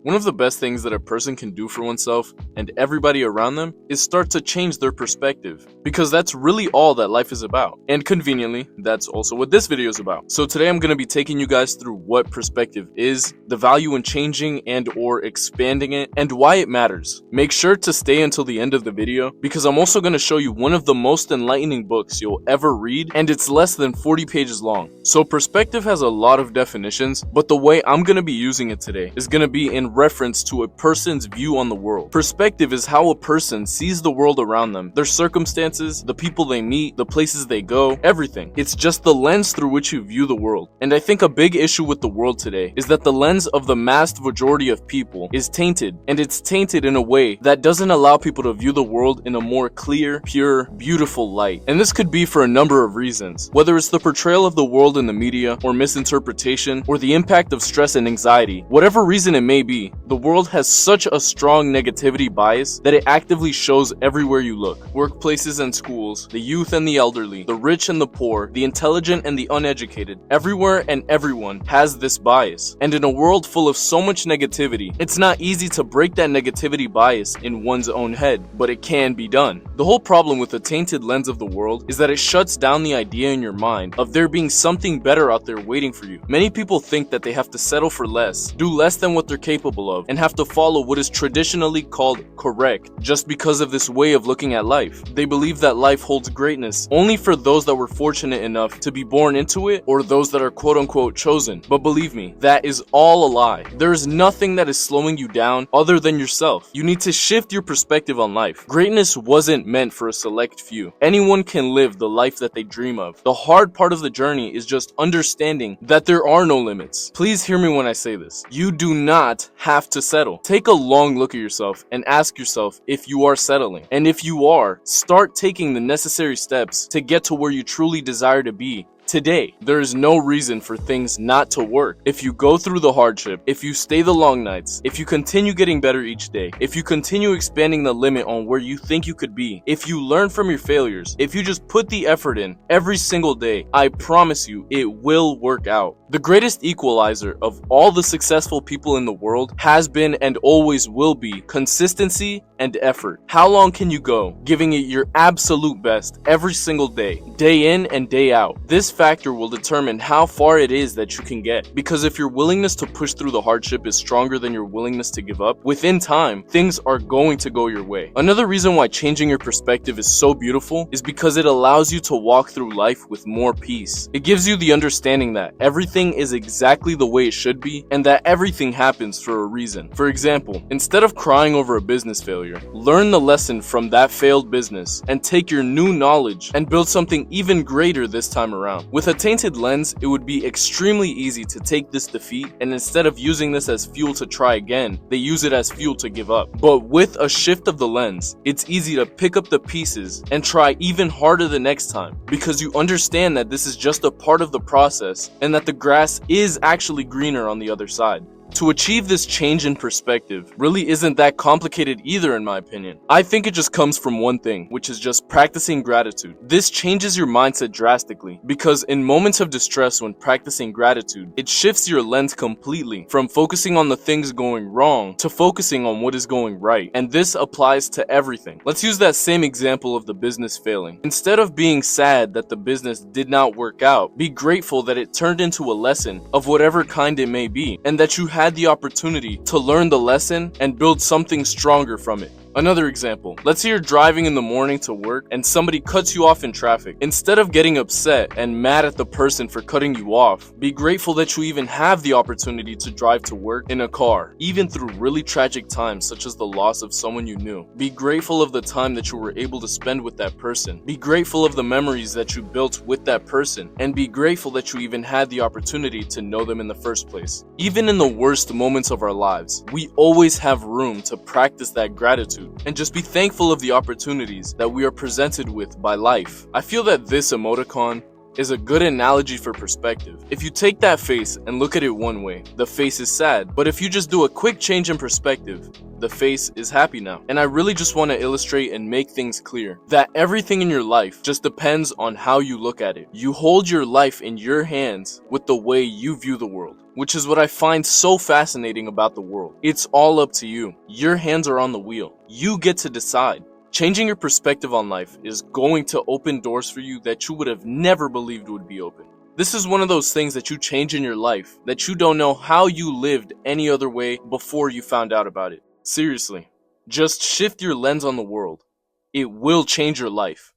One of the best things that a person can do for oneself and everybody around them is start to change their perspective, because that's really all that life is about. And conveniently, that's also what this video is about. So today I'm going to be taking you guys through what perspective is, the value in changing and or expanding it, and why it matters. Make sure to stay until the end of the video, because I'm also going to show you one of the most enlightening books you'll ever read, and it's less than 40 pages long. So perspective has a lot of definitions, but the way I'm going to be using it today is going to be in reference to a person's view on the world. Perspective is how a person sees the world around them, their circumstances, the people they meet, the places they go, everything. It's just the lens through which you view the world. And I think a big issue with the world today is that the lens of the vast majority of people is tainted, and it's tainted in a way that doesn't allow people to view the world in a more clear, pure, beautiful light. And this could be for a number of reasons, whether it's the portrayal of the world in the media, or misinterpretation, or the impact of stress and anxiety. Whatever reason it may be, the world has such a strong negativity bias that it actively shows everywhere you look. Workplaces and schools, the youth and the elderly, the rich and the poor, the intelligent and the uneducated. Everywhere and everyone has this bias. And in a world full of so much negativity, it's not easy to break that negativity bias in one's own head, but it can be done. The whole problem with a tainted lens of the world is that it shuts down the idea in your mind of there being something better out there waiting for you. Many people think that they have to settle for less, do less than what they're capable of, and have to follow what is traditionally called correct just because of this way of looking at life. They believe that life holds greatness only for those that were fortunate enough to be born into it, or those that are quote-unquote chosen. But believe me, that is all a lie. There is nothing that is slowing you down other than yourself. You need to shift your perspective on life. Greatness wasn't meant for a select few. Anyone can live the life that they dream of. The hard part of the journey is just understanding that there are no limits. Please hear me when I say this. You do not have to settle. Take a long look at yourself and ask yourself if you are settling. And if you are, start taking the necessary steps to get to where you truly desire to be. Today, there is no reason for things not to work. If you go through the hardship, if you stay the long nights, if you continue getting better each day, if you continue expanding the limit on where you think you could be, if you learn from your failures, if you just put the effort in every single day, I promise you it will work out. The greatest equalizer of all the successful people in the world has been and always will be consistency and effort. How long can you go giving it your absolute best every single day, day in and day out? This factor will determine how far it is that you can get, because if your willingness to push through the hardship is stronger than your willingness to give up, within time, things are going to go your way. Another reason why changing your perspective is so beautiful is because it allows you to walk through life with more peace. It gives you the understanding that everything is exactly the way it should be, and that everything happens for a reason. For example, instead of crying over a business failure, learn the lesson from that failed business and take your new knowledge and build something even greater this time around. With a tainted lens, it would be extremely easy to take this defeat, and instead of using this as fuel to try again, they use it as fuel to give up. But with a shift of the lens, it's easy to pick up the pieces and try even harder the next time, because you understand that this is just a part of the process and that the grass is actually greener on the other side. To achieve this change in perspective really isn't that complicated either, in my opinion. I think it just comes from one thing, which is just practicing gratitude. This changes your mindset drastically, because in moments of distress when practicing gratitude, it shifts your lens completely from focusing on the things going wrong to focusing on what is going right. And this applies to everything. Let's use that same example of the business failing. Instead of being sad that the business did not work out, be grateful that it turned into a lesson of whatever kind it may be, and that you had the opportunity to learn the lesson and build something stronger from it. Another example, let's say you're driving in the morning to work and somebody cuts you off in traffic. Instead of getting upset and mad at the person for cutting you off, be grateful that you even have the opportunity to drive to work in a car, even through really tragic times such as the loss of someone you knew. Be grateful of the time that you were able to spend with that person. Be grateful of the memories that you built with that person, and be grateful that you even had the opportunity to know them in the first place. Even in the worst moments of our lives, we always have room to practice that gratitude and just be thankful of the opportunities that we are presented with by life. I feel that this emoticon is a good analogy for perspective. If you take that face and look at it one way, the face is sad. But if you just do a quick change in perspective, the face is happy now. And I really just want to illustrate and make things clear that everything in your life just depends on how you look at it. You hold your life in your hands with the way you view the world. which is what I find so fascinating about the world. It's all up to you. Your hands are on the wheel. You get to decide. Changing your perspective on life is going to open doors for you that you would have never believed would be open. This is one of those things that you change in your life that you don't know how you lived any other way before you found out about it. Seriously, just shift your lens on the world. It will change your life.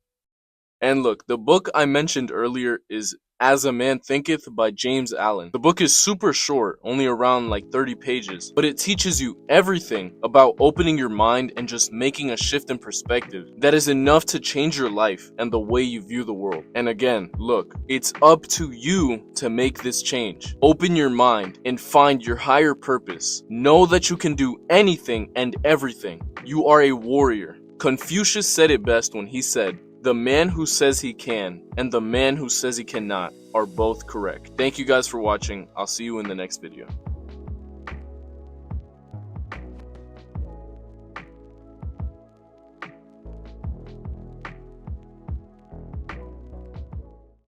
And look, the book I mentioned earlier is A Man Thinketh by James Allen. The book is super short, only around like 30 pages, but it teaches you everything about opening your mind and just making a shift in perspective that is enough to change your life and the way you view the world. And again, look, it's up to you to make this change. Open your mind and find your higher purpose. Know that you can do anything and everything. You are a warrior. Confucius said it best when he said, "The man who says he can and the man who says he cannot are both correct." Thank you guys for watching. I'll see you in the next video.